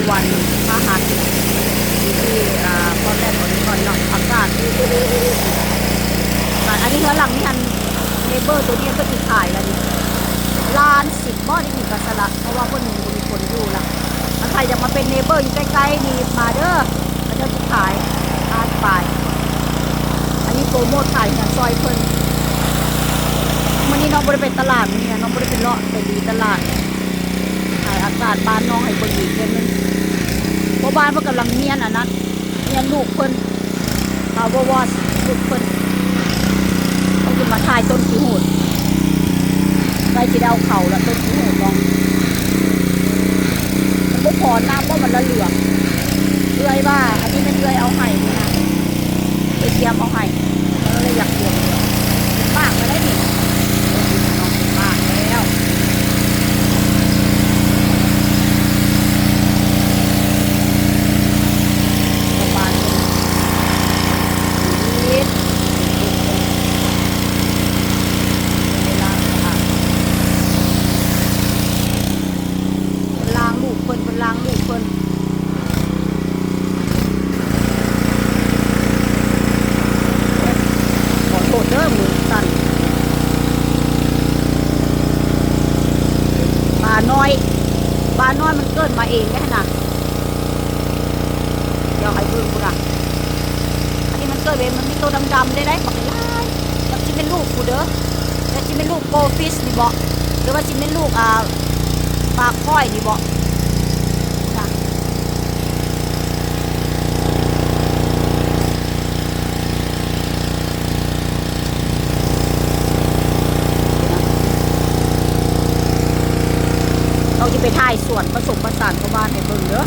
วันพฤหัสที่ตอนแรกก่อนเนาะอากาศอันนี้เนื้อหลังนี่อันเนเบอร์ตัวนี้ก็ติดขายแล้วนี่ล้าน10บ่ได้มีกระสละเพราะว่าคนมีคนอยู่ละถ้าใครจะมาเป็นเนเบอร์อยู่ใกล้ๆนี่มาเด้อมาเด้อติดขายล้านปลายอันนี้โปรโมทขายกันซอยเพิ่นวันนี้น้องบริเป็นตลาดนี่น้องบริเป็นเลาะไปดีตลาดขายอากาศบ้านน้องให้เบิ่งอีกเดือนนึงเพราะบ้านเพิ่นกำลังเมียนอันนั้นเมียนลูกเพิ่นวอสลูกเพิ่นต้องจะมาถ่ายต้นขี้หูดใกล้จะได้เอาเข่าแล้วต้นขี้หูดลองมันก็พอน้ำว่ามันละเหลืองเลื่อยว่าอันนี้เป็นเลื่อยเอาไห้นะไปเตรียมเอาไห้แล้วเลยอยากเตรียมเป็นมากมาได้ดิน้องเป็นมากแล้วประมาณนี้ล้างลูกเพิ่นขอโทษเด้อมือสั่นปลาน้อยมันเกิดมาเองได้นะเดี๋ยวให้เบิ่งกูนะอันนี้มันเกิดเองมันมีตัวดำๆได้บักหลายแล้วจิเป็นลูกกูเด้อแล้วจิเป็นลูกโกฟิชนี่บ่หรือว่าจิเป็นลูกปลาค่อยนี่บ่เราจะไปถ่ายส่วนผสมผสานของบ้านให้เบิ่งเด้อ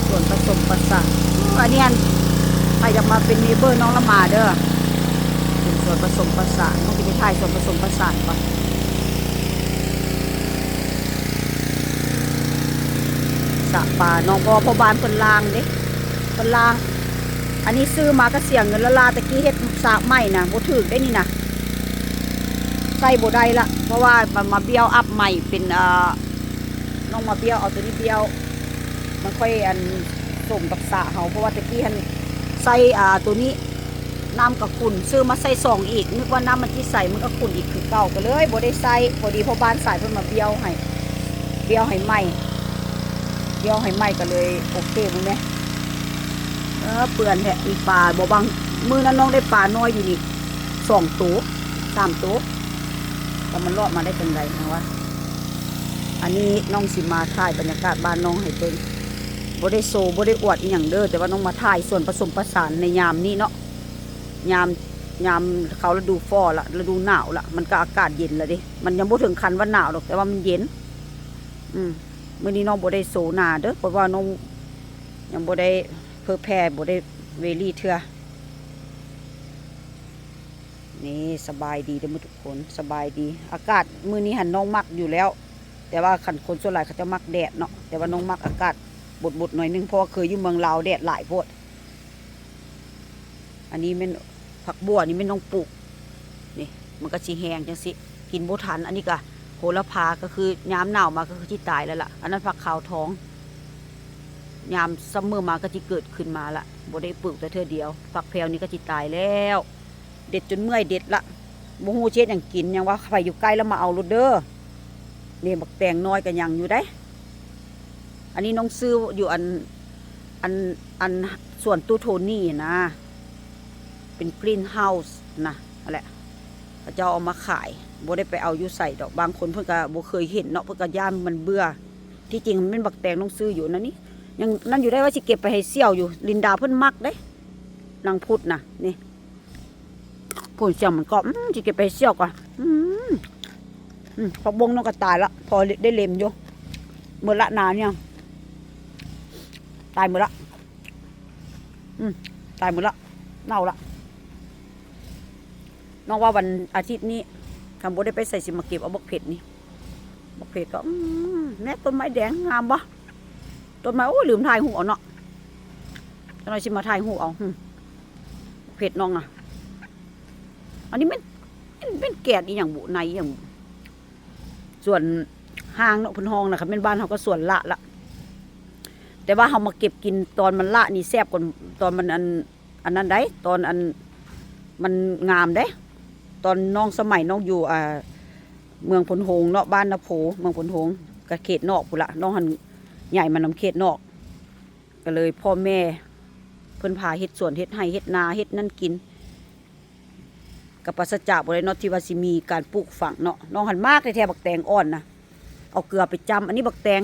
ส่วนผสมผสานอันนี้ใครจะมาเป็นเนเบอร์น้องละมาเด้อเป็นส่วนผสมผสานต้องจะไปถ่ายส่วนผสมผสานก่อนสระปลาน้องพ่อบ้านคนลางเด้คนลางอันนี้ซื้อมาก็เสียเงินละลาตะกี้เฮ็ดสระใหม่นะบ่ถึกได้นี่นะใส่บ่ได้ละเพราะว่ามันมาเบี้ยวอัพใหม่เป็นน้องมาเบี้ยวเอาตัวนี้เบี้ยวมันค่อยสมกับสระเขาเพราะว่าตะกี้ใส่ตัวนี้น้ำกับขุ่นซื้อมาใส่2อีกนึกว่าน้ำมันที่ใส่มันก็ขุ่นอีกคือเก่าก็เลยบ่ได้ใส่พอดีพ่อบ้านใส่เพิ่นมาเบี้ยวให้ใหม่ก็เลยโอเคมั้ยแม่เปื่อนแหละอีปลาบ่บางมื้อนั้นน้องได้ปลาน้อยอยู่นี่2ตัว3ตัวแต่มันรอดมาได้จังไดนะวะอันนี้น้องสิมาถ่ายบรรยากาศบ้านน้องให้เบิ่งบ่ได้โซบ่ได้อวดอีหยังเด้อแต่ว่าน้องมาถ่ายส่วนผสมผสานในยามนี้เนาะยามเขาฤดูฟ้อละฤดูหนาวละมันก็อากาศเย็นแล้วดิมันยังบ่ถึงขั้นว่าหนาวหรอกแต่ว่ามันเย็นมื้อนี้น้องบ่ได้โซหนาเด้อเพราะว่าน้องยังบ่ได้เพื่อแพร่บ่ได้เวลี่เทื่อนี่สบายดีเด้อทุกคนสบายดีอากาศมื้อนี้หันน้องมักอยู่แล้วแต่ว่าคันคนส่วนใหญ่เขาจะมักแดดเนาะแต่ว่าน้องมักอากาศบดหน่อยนึงเพราะว่าเคยอยู่เมืองลาวแดดหลายโพดอันนี้เป็นผักบัวนี่ไม่ต้องปลูกนี่มันก็สิแห้งจังสิกินบ่ทันอันนี้ก็โหระพาก็คือยามหนาวมาก็คือที่ตายแล้วล่ะอันนั้นผักขาวท้องยามซัมเมอร์มาก็ที่เกิดขึ้นมาละบ่ได้ปลูกแต่เธอเดียวผักแพรวนี่ก็ที่ตายแล้วเด็ดจนเมื่อยเด็ดละบ่ฮู้เช็ดอย่างกินยังว่าใครอยู่ใกล้แล้วมาเอารถเด้อนี่บักแตงน้อยกันยังอยู่ได้อันนี้น้องซื้ออยู่อันส่วนตู้โทนี่นะเป็นกรีนเฮาส์นะอะไรพระเจ้าเอามาขายบ่ได้ไปเอาอยู่ใส่ดอกบางคนเพิ่นก็บ่เคยเห็นเนาะเพิ่นก็ย่านมันเบื่อที่จริงมันเป็นบักแตงน้องซื้ออยู่นะนี่ยังนั่นอยู่ได้ว่าสิเก็บไปให้เสี่ยวอยู่ลินดาเพิ่นมักเด้นางพุทธนะนี่พูดเสี่ยวมันก็สิเก็บไปให้เสี่ยวก่อนผักบงน้องก็ตายละพอได้เล็มอยู่เมื่อละนานเนี่ยตายหมดละตายหมดละเน่าละน้องว่าวันอาทิตย์นี้คำโบได้ไปใส่สิมาเก็บเอาบักเผ็ดนี่บักเผ็ดก็แม่ต้นไม้แดงงามปะต้นไม้โอ้ลืมถ่ายหูเอาเนาะจะหน่อยสิมาถ่ายหูเอาเผ็ดน้องนะอันนี้เป็นแกดอีอย่างบุในอย่างส่วน ห้างเนาะเพิ่นห้องน่ะค่ะเป็นบ้านเฮาก็สวนละแต่ว่าเฮามาเก็บกินตอนมันละนี่แซ่บกว่าตอนมันอันนั้นได้ตอนอันมันงามได้ตอนน้องสมัยน้องอยู่เมืองพลโฮงเนาะบ้านนาโพเมืองพลโฮงกับเขตนอกพุ่นละน้องหันใหญ่มันนำเขตนอกก็เลยพ่อแม่เพิ่นพาเฮ็ดสวนเฮ็ดไร่เฮ็ดนาเฮ็ดนั่นกินกับปราศจากบ่ได้เนาะที่ว่าสิมีการปลูกฝังเนาะน้องหันมากแท้ๆบักแตงอ่อนนะเอาเกลือไปจำอันนี้บักแตง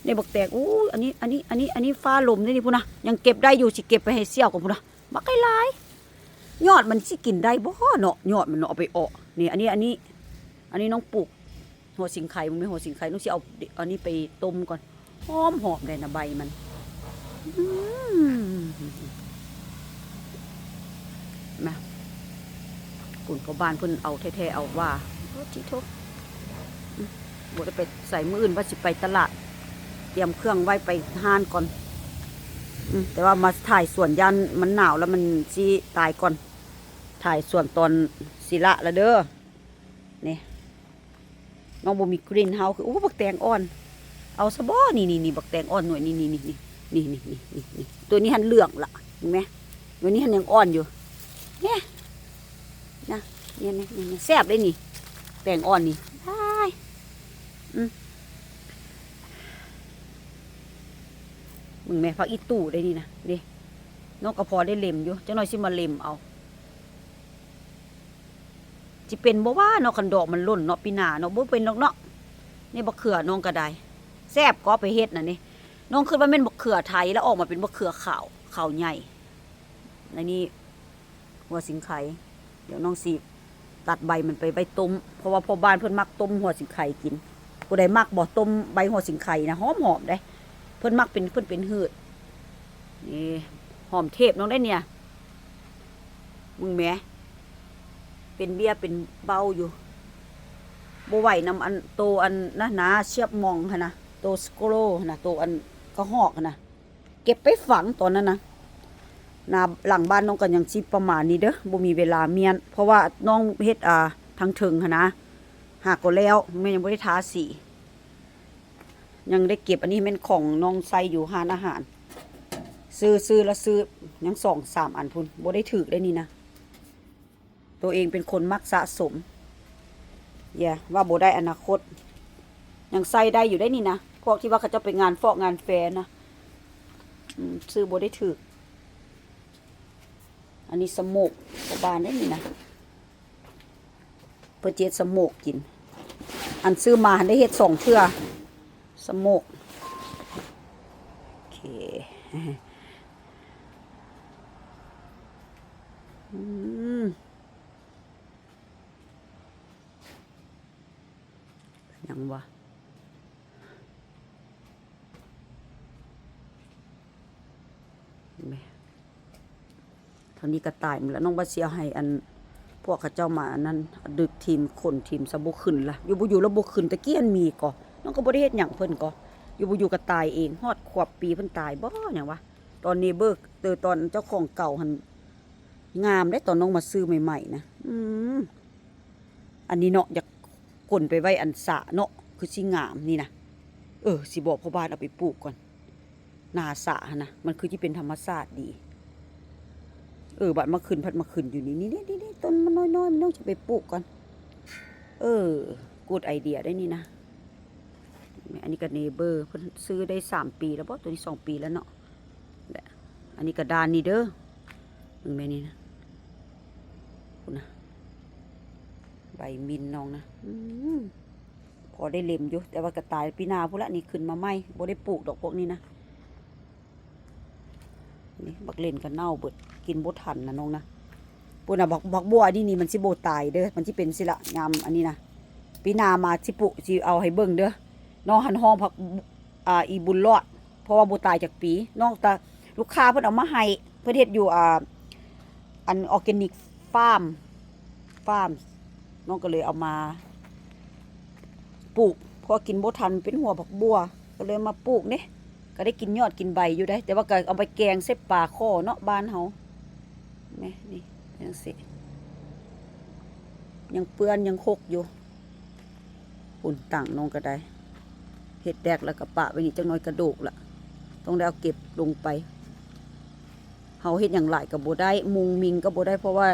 นี่บักแตงอู้อันนี้ฟ้าลมนี่พุ่นนะยังเก็บได้อยู่สิเก็บไปให้เสี่ยวกับพุ่นนะบักหลายยอดมันสิกินได้บ่เนาะยอดมันเนาะเอาไปออกนี่อันนี้น้องปลูกหัวสิงไข่มันไม่หัวสิงไข่น้องสิเอาอันนี้ไปต้มก่อนหอมเลยนะใบมันมาปุ่นพ่อบ้านเพิ่นเอาแท้ๆเอาว่าที่ทุกบ่ได้ไปใส่มื้ออื่นว่าสิไปตลาดเตรียมเครื่องไว้ไปห้านก่อนแต่ว่ามาถ่ายสวนยันมันหนาวแล้วมันสิตายก่อนถ่ายสวนตอนศิละละเด้อนี่น้องบ่มีกลิ่นเฮาคือบักแตงอ่อนเอาซะบ่นี่บักแตงอ่อนหน่วยนี่ตัวนี้หันเหลืองละเห็นไหมตัวนี้หันยังอ่อนอยู่เนี่ยนะเนี่ยแซ่บเลยนี่แตงอ่อนนี่ได้มึงแม่พักอีตู่ได้นี่นะดินกกระพอได้เล็มอยู่จังหน่อยสิมาเล็มเอาจิเป็นบ่ว่าเนาะกันดอกมันล่นเนาะปีหน้าเนาะบ่เป็นดอกเนาะนี่บักเขือน้องก็ได้แซ่บก็ไปเฮ็ดน่ะนี่น้องคิดว่าเป็นบักเขือไทยแล้วออกมาเป็นบักเขือขาวใหญ่ในนี้หัวสิงไข่เดี๋ยวน้องสิตัดใบมันไปใบต้มเพราะว่าพ่อบ้านเพิ่นมักต้มหัวสิงไข่กินผู้ใดมักบ่ต้มใบหัวสิงไข่นะหอมได้เพิ่นมักเป็นหืดนี่หอมเทพน้องได้เนี่ยมึงแม่เป็นเบี้ยเป็นเบาอยู่บ่ไหวนำอันโตอันนะเชียบมองค่ะนะโตสโกโลนะโตอันกระหอกนะเก็บไปฝังตอนนั้นนะนาหลังบ้านน้องกันยังชิประมาณนี้เด้อบ่มีเวลาเมียนเพราะว่าน้องเฮ็ดทางถึงค่ะนะหากก็แล้วแม่ยังบ่ได้ทาสียังได้เก็บอันนี้เป็นของน้องใส่อยู่ห้านอาหารซื้อแล้วซื้อยัง2-3 อันพุ่นบ่ได้ถือได้นี่นะตัวเองเป็นคนมักสะสมว่าบ่ได้อนาคตยังใส่ได้อยู่ได้นี่นะพวกที่ว่าเขาจะไปงานฟอกงานแฟนนะซื้อบ่ได้ถืออันนี้สโมกบานได้นี่นะเพื่อเจ็ดสโมกกินอันซื้อมาได้เฮ็ด2 เทื่อสโมกโอเคยังวะเท่านี้ก็ตายหมดแล้วน้องบาเซียให้อันพวกข้าเจ้ามาอันนั้นดึกทีมคนทีมสะบกขึ้นละอยู่ระบบขึ้นตะเกียนมีก่อน้องก็บ่ได้เฮ็ดหยังเพิ่นก่ออยู่ก็ตายเองฮอดขวบปีเพิ่นตายบ่หยังวะตอนนี้เบิกตอนเจ้าของเก่าหันงามได้ตอนน้องมาซื้อใหม่ๆนะอันนี้เนาะอยากกลนไปไว้อันสะเนาะคือสิงามนี่นะสิบอกพ่อบ้านเอาไปปลูกก่อนนาสะนะมันคือที่เป็นธรรมชาติดีบัดมาขึ้นพัดมาขึ้นอยู่นี่ต้นมันน้อยๆมันต้องจะไปปลูกก่อนกูดไอเดียได้นี่นะอันนี้ก็เนเบอร์เพิ่นซื้อได้3 ปีแล้วบ่ตัวนี้2 ปีแล้วเนาะอันนี้ก็ดานนี่เด้อมึงแม่นี่นะคุณนะใบมินน้องนะพอได้เล็มอยู่แต่ว่ากระต่ายปีหน้าพุ่นละนี่ขึ้นมาไม่บ่ได้ปลูกดอกพวกนี้นะนี่บักเล่นกันเน่าเบิดกินบ่ทันนะน้องนะปุ่นน่ะบักบัวนี่มันสิบ่ตายเด้อมันสิเป็นสิละยามอันนี้นะปีหน้ามาสิปลูกสิเอาให้เบิ่งเด้อน้องหันห้องผักอีบุญรอดเพราะว่าบ่ตายจากปีน้องตาลูกค้าเพิ่นเอามาให้เพิ่นเฮ็ดอยู่อันออร์แกนิกฟาร์มน้องก็เลยเอามาปลูกพอกินบ่ทันเป็นหัวผักบัวก็เลยมาปลูกนี่ก็ได้กินยอดกินใบอยู่ได้แต่ว่าก็เอาไปแกงเส้นปลาข้อเนาะบ้านเฮาแม่นี่จังซี่ยังเปื้อนยังหกอยู่ปุ่นต่างน้องก็ได้ เฮ็ดแดกแล้วก็ปะไว้นี่จังน้อยกระโดกล่ะต้องได้เอาเก็บลงไปเฮาเฮ็ดหยังหลายก็บ่ได้มุงมิงก็บ่ได้เพราะว่า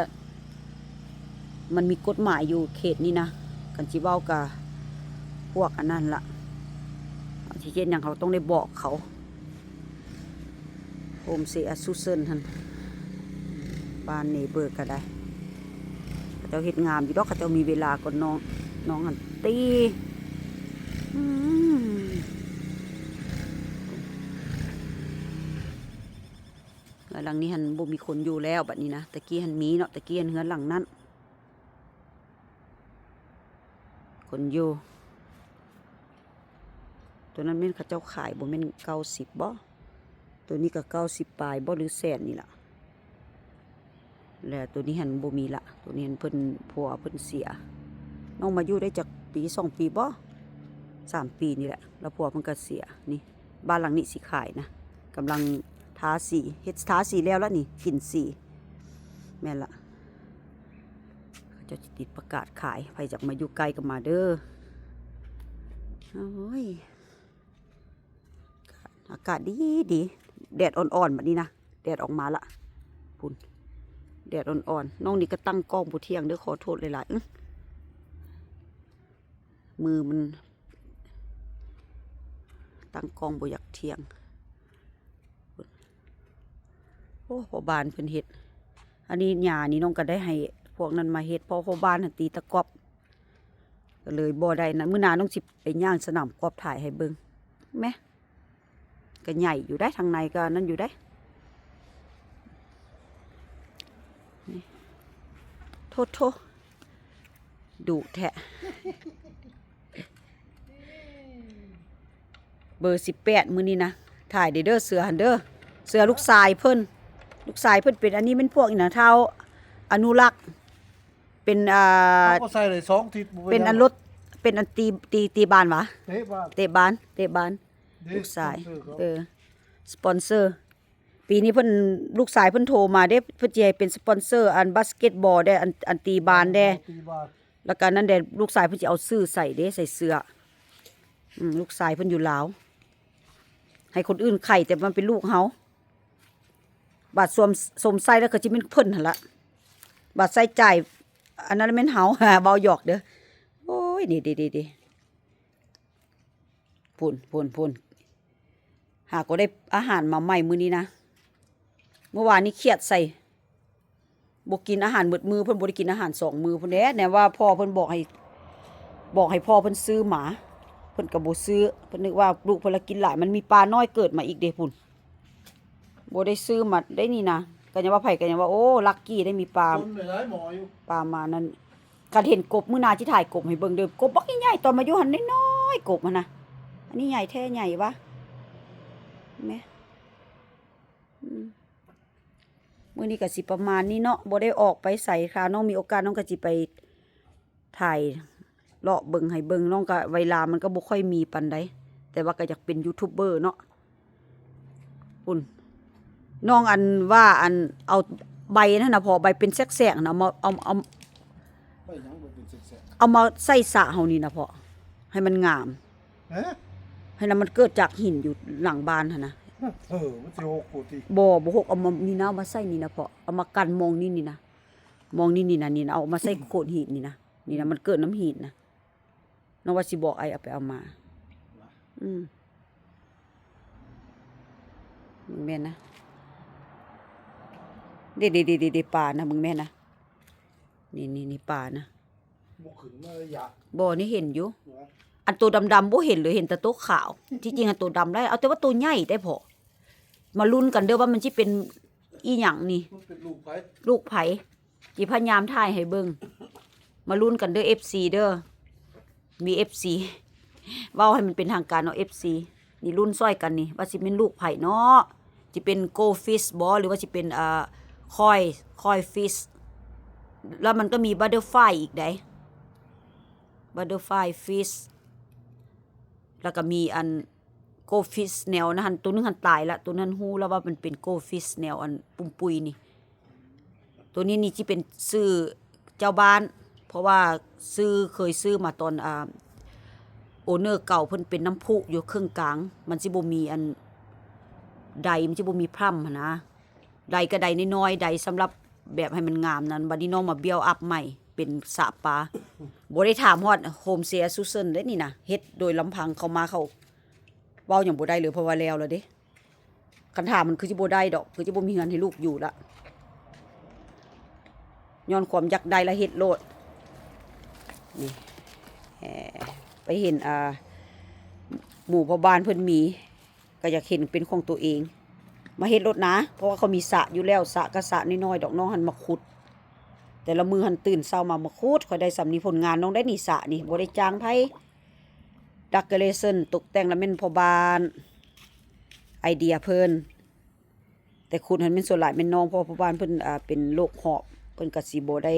มันมีกฎหมายอยู่เขตนี้นะกันสิเว้ากับพวกอันนั้นล่ะสิเฮ็ดหยังเขาต้องได้บอกเขาโฮมเซอซูเซินหั่นบ้านเนเบอร์ก็ได้เขาเจ้าเฮ็ดงามอยู่ดอกเขาเจ้ามีเวลาก่อนน้องหั่นตีหลังนี้หันบ่มีคนอยู่แล้วบัดนี้นะตะกี้หันมีเนาะตะกี้หันเฮือนหลังนั้นคนอยู่ตัวนั้นแม่นเขาเจ้าขายบ่แม่น90บ่ตัวนี้ก็90ปลายบ่หรือแสนนี่ล่ะแล้วตัวนี้หันบ่มีละตัวนี้หันเพิ่นผัวเพิ่นเสียน้องมาอยู่ได้จักปี2ปีบ่3ปีนี่แหละแล้วผัวเพิ่นก็เสียนี่บ้านหลังนี้สิขายนะกำลังทาสีเฮ็ดทาสีแล้วนี่กินสีแม่นละเขาจะติดประกาศขายใครจากมาอยู่ไกลก็มาเด้อโอ้ยอากาศดีแดดอ่อนๆแบบนี้นะแดดออกมาละพุ่นแดดอ่อนๆน้องนี่ก็ตั้งกล้องบ่เที่ยงเด้อขอโทษหลายๆมือมันตั้งกล้องบ่อยากเที่ยงโอ้พ่อบ้านเพิ่นเฮ็ดอันนี้หญ้านี่น้องก็ได้ให้พวกนั้นมาเฮ็ดเพราะพ่อบ้านตีตะกอบก็เลยบ่ได้นั้นมื้อหน้าน้องสิไปย่างสนามกอบถ่ายให้เบิ่งแม่ก็ใหญ่อยู่ได้ทางในก็นั่นอยู่ได้โทดุแท้เบอร์18มื้อนี้นะถ่ายเด้อเสือหันเด้อเสือลูกชายเพิ่นเป็นอันนี้เป็นพวกอีน่ะเท่าอนุรักษ์เป็นก็ใส่เลย2ทิศเป็นอันรถเป็นอันตีบานวะเตะบ้านลูกชายสปอนเซอร์ปีนี้เพิ่นลูกชายเพิ่นโทรมาเด้เพิ่นสิให้เป็นสปอนเซอร์อันบาสเกตบอลได้อันตีบานได้แล้วก็นั่นแหละลูกชายเพิ่นสิเอาซื้อใส่เด้ใส่เสื้อลูกชายเพิ่นอยู่ลาวให้คนอื่นไข่แต่มันเป็นลูกเฮาบาดสมไส้แล้วก็สิเป็นเพิ่นหั่นล่ะบาดไส้จ่ายอันนั้นแม่นเฮาเบาหยอกเด้อโอ้ยนี่พุ่นหากก็ได้อาหารมาใหม่มื้อนี้นะเมื่อวานนี้เครียดใส่บ่กินอาหารมื้อเพิ่นบ่ได้กินอาหาร2มื้อพุ่นแหละแน่ว่าพ่อเพิ่นบอกให้พ่อเพิ่นซื้อหมาเพิ่นก็บ่ซื้อเพิ่นนึกว่าลูกเพิ่นละกินหลายมันมีปลาน้อยเกิดมาอีกเด้พุ่นบ่ได้ซื้อมาได้นี่นะก็ยังว่าไผก็ยังว่าโอ้ลักกี้ได้มีปลามานั้นกันเห็นกบมื้อหน้าสิถ่ายกบให้เบิ่งเด้อกบบักใหญ่ๆตอนมาอยู่หั่นน้อยๆกบหั่นน่ะอันนี้ใหญ่แท้ใหญ่วะแม่มื้อนี้ก็สิประมาณนี้เนาะบ่ได้ออกไปใส่ค่ะน้องมีโอกาสน้องก็สิไปถ่ายเลาะเบิ่งให้เบิ่งน้องก็เวลามันก็บ่ค่อยมีปานใดแต่ว่าก็อยากเป็นยูทูบเบอร์เนาะปุ่นน้องอันว่าอันเอาใบนั่นน่ะพอใบเป็นแสกๆนะเอามาใส่สระเฮานี่นะพอให้มันงามให้มันเกิดจากหินอยู่หลังบ้านหั่นนะมันสิหกกูติบ่หกเอามานี่นะมาใส่นี่นะพอเอามากันมองนี่นะมองนี่นะนี่นะเอามาใส่โขดหินนี่นะมันเกิดน้ำหินนะน้องว่าสิบอกไอ้เอาไปเอามามึงแม่นะเด็ดป่านะมึงแม่นะนี่ป่านะบ่นี่เห็นอยู่อันตัวดำๆบ่เห็นเลยเห็นแต่ตัวขาวที่จริงอันตัวดำได้เอาแต่ว่าตัวใหญ่ได้พอมาลุ้นกันเด้อว่ามันสิเป็นอีหยังนี่ลูกไผสิพยายามถ่ายให้เบิ่งมาลุ้นกันเด้อ FC เด้อมี FC เว้าให้มันเป็นทางการเนาะ FC นี่ลุ้นซ้อยกันนี่ว่าสิเป็นลูกไผเนาะสิเป็นโกฟิชบ่หรือว่าสิเป็นคอยฟิชแล้วมันก็มีบัตเตอร์ไฟอีกได้บัตเตอร์ไฟฟิชแล้วก็มีอันโกฟิชแนวนะหันตัวนึงหันตายละตัวนั้นฮู้แล้วว่ามันเป็นโกฟิชแนวอันปุ่มปุยนี่ตัวนี้นี่ที่เป็นซื้อเจ้าบ้านเพราะว่าเคยซื้อมาตอนโอ เนอร์เก่าเพิ่นเป็นน้ำพุอยู่ครึ่งกลางมันสิบ่มีอันใดมันสิบ่มีพร่ำหั้นนะใดก็ใดน้อยๆใดสำหรับแบบให้มันงามนั้นบัดนี้น้องมาเบี้ยวอัพใหม่เป็นสระปลาบ่ได้ถามฮอดโฮมเซียซูเซนเด้นี่นะเฮ็ดโดยลำพังเขามาเขาเว้าหยังบ่ได้เลยเพราะว่าแล้วเด้คันถามมันคือสิบ่ได้ดอกคือสิบ่มีเงินให้ลูกอยู่ละย้อนความอยากได้และเฮ็ดโลดนี่ไปเห็นหมู่พ่อบ้านเพิ่นมีก็อยากเห็นเป็นของตัวเองมาเฮ็ดรถนะเพราะว่าเขามีสระอยู่แล้วสระก็สระน้อยๆดอกน้องหันมาขุดแต่ละมือหันตื่นเช้ามาขุดค่อยได้สำนีผลงานน้องได้นี่สระนี่บ่ได้จ้างไผดักเกเรชั่นตกแต่งแล้วแม่นพ่อบ้านไอเดียเพิ่นแต่คุณหันเป็นส่วนหลายเป็นน้องเพราะพ่อบ้านเพิ่นเป็นโรคหอบเพิ่นก็สิบ่ได้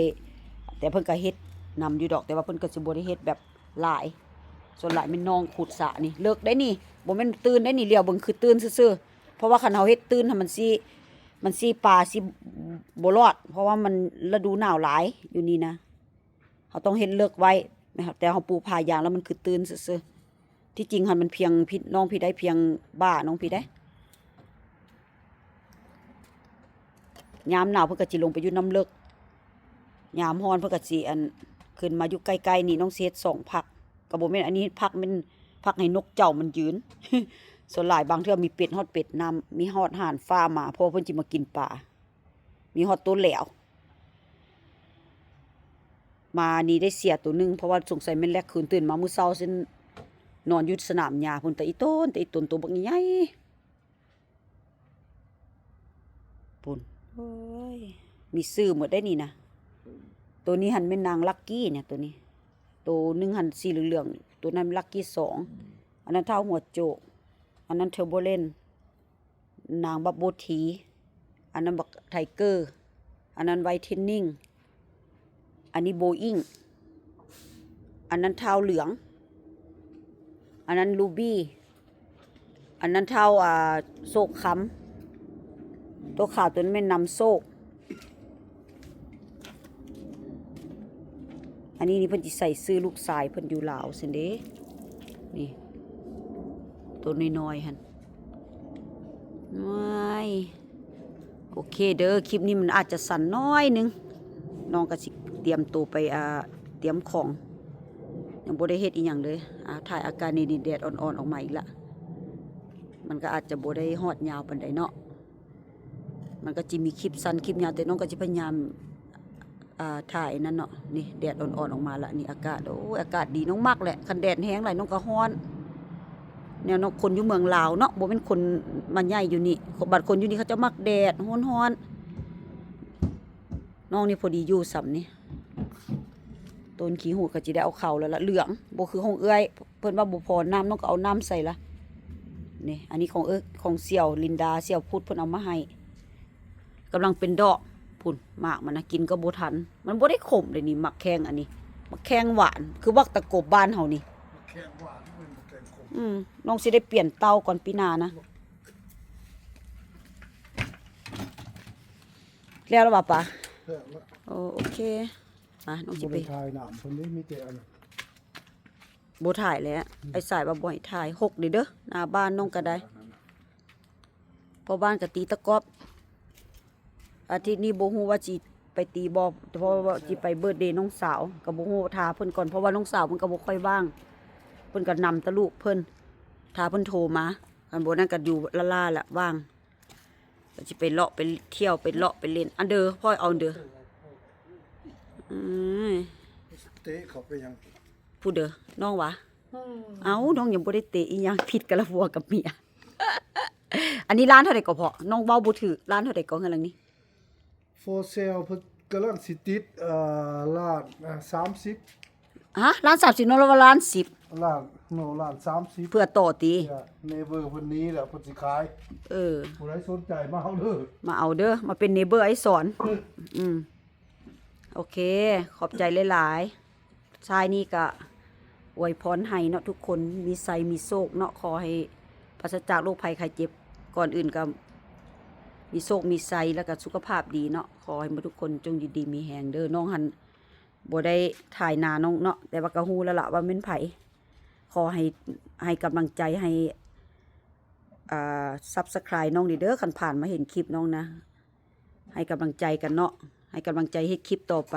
แต่เพิ่นก็เฮ็ดนำอยู่ดอกแต่ว่าเพิ่นก็สิบ่ได้เฮ็ดแบบหลายส่วนหลายเป็นน้องขุดสระนี่เลิกได้นี่บ่แม่นตื่นได้นี่เลี้ยวเบิ่งคือตื่นซื่อๆเพราะว่าคันเฮาเฮ็ดตื่นมันสิปลาสิบ่รอดเพราะว่ามันฤดูหนาวหลายอยู่นี่นะเฮาต้องเฮ็ดเลิกไว้นะครับแต่เฮาปูผ้ายางแล้วมันคือตื่นซื่อๆที่จริงหันมันเพียงพี่น้องพี่ได้เพียงบ้าน้องพี่ได้ยามหนาวเพิ่นก็สิลงไปอยู่น้ำเลิกยามร้อนเพิ่นก็สิขึ้นมาอยู่ใกล้ๆนี่น้องเซต2พักก็บ่แม่นอันนี้พักมันพักให้นกเจ้ามันยืน ส่วนหลายบางเทื่อมีเป็ดฮอดเป็ดน้ำมีฮอดห่านฟ้ามาเพราะเพิ่นสิมากินปลามีฮอดตัวแหลวมานี่ได้เสียตัวนึงเพราะว่าสงสัยแม่นแลกคืนตื่นมามื้อเช้าซินอนอยู่สนามหญ้าพุ่นแต่อีต้นตัวบักใหญ่พุ่นโอ้ยมีชื่อหมดได้นี่นะตัวนี้หันแม่นนางลักกี้เนี่ยตัวนี้ตัวนึงหันสีเหลืองๆตัวนั้นลักกี้2อันนั้นเท่าหัวโจกอันนั้นเทอร์โบเลนนางบับโบทีอันนั้นบักไทเกอร์อันนั้นไวท์เทนนิ่งอันนี้โบอิงอันนั้นเท้าเหลืองอันนั้นลูบี้อันนั้นเท้าโซกค้ำตัวขาวตัวนั้นเป็นนำโซกอันนี้นี่เพิ่นสิใส่ซื้อลูกชายเพิ่นอยู่ลาวซั่นเด้นี่ตัวน้อยๆหั่นว้ายโอเคเด้อคลิปนี้มันอาจจะสั้นน้อยนึงน้องก็สิเตรียมตัวไปเตรียมของยังบ่ได้เฮ็ดอีหยังเลยถ่ายอาการนี่แดดอ่อนๆออกมาอีกละมันก็อาจจะบ่ได้ฮอดยาวปานใดเนาะมันก็สิมีคลิปสั้นคลิปยาวแต่น้องก็สิพยายามถ่ายนั่นเนาะนี่แดดอ่อนๆออกมาละนี่อากาศโอ้อากาศดีน้องมักแหละคันแดดแห้งหลายน้องก็ร้อนแนวน้องคนอยู่เมืองลาวเนาะบ่เป็นคนมาใหญ่อยู่นี่บัดคนอยู่นี่เขาจะมักแดดร้อนๆน้องนี่พอดีอยู่สำนี่ต้นขี้หูดก็สิได้เอาเข้าแล้วละเหลืองบ่คือของเอื้อยเพิ่นว่าบ่พอน้ำน้องก็เอาน้ำใส่ละนี่อันนี้ของเสี่ยวลินดาเสี่ยวพุดเพิ่นเอามาให้กำลังเป็นดอกพุ่นหมากมันนะกินก็บ่ทันมันบ่ได้ขมเลยนี่หมักแข้งอันนี้หมักแข้งหวานคือวักตะกบบ้านเฮานี่แข็งหวานมันแข็งขมน้องสิได้เปลี่ยนเตาก่อนปีหน้านะแล้วล่ะป่ะแข็งละโอเคน้องสิไปถ่ายหนามเพิ่นได้มีแต่อันบ่ถ่ายแล้วไอ้สายว่าบ่ให้ถ่าย6เด้อหน้าบ้านน้องก็ได้พอบ้านก็ตีตะกอบอาทิตย์นี้บ่ฮู้ว่าสิไปตีบ่เพราะว่าสิไปเบิร์ธเดย์น้องสาวก็บ่ฮู้ท่าเพิ่นก่อนเพราะว่าน้องสาวเพิ่นก็บ่ค่อยว่างเพิ่นก็นำตะลูกเพิ่นท่าเพิ่นโทรมาคันบ่นั้นก็อยู่ล่าๆแหละว่างก็สิไปเลาะไปเที่ยวไปเลาะไปเล่นอันเด้อพ่อเอาเด้อเตะเขาไปยัง ผู้เด้อน้องวะเอ้าน้องยังบ่ได้เตะอีหยังผิดกันละผัวกับเมีย อันนี้ร้านเท่าใดก็พอน้องเว้าบ่ถูกร้านเท่าใดก็เฮือนหลังนี้for sale เพิ่นกำลังสิติดล้าน30ฮะร้าน30น้องว่าร้าน10ล้าน30เพื่อต่อตีเนเบอร์เพิ่นนี้แหละเพิ่นสิขายผู้ใดสนใจมาเอาเด้อมาเป็นเนเบอร์ไอ้สอนโอเคขอบใจหลายๆชายนี่ก็อวยพรให้เนาะทุกคนมีไสมีโชคเนาะขอให้ปราศจากโรคภัยไข้เจ็บก่อนอื่นก็มีโชคมีไสแล้วก็สุขภาพดีเนาะขอให้ทุกคนจงอยู่ดีมีแฮงเด้อน้องหันบ่ได้ถ่ายหน้าน้องเนาะแต่ว่าก็ฮู้แล้วล่ะว่าเป็นไผ ขอให้กำลังใจให้Subscribe น้องนี่เด้อคันผ่านมาเห็นคลิปน้องนะให้กำลังใจกันเนาะให้กำลังใจเฮ็ดคลิปต่อไป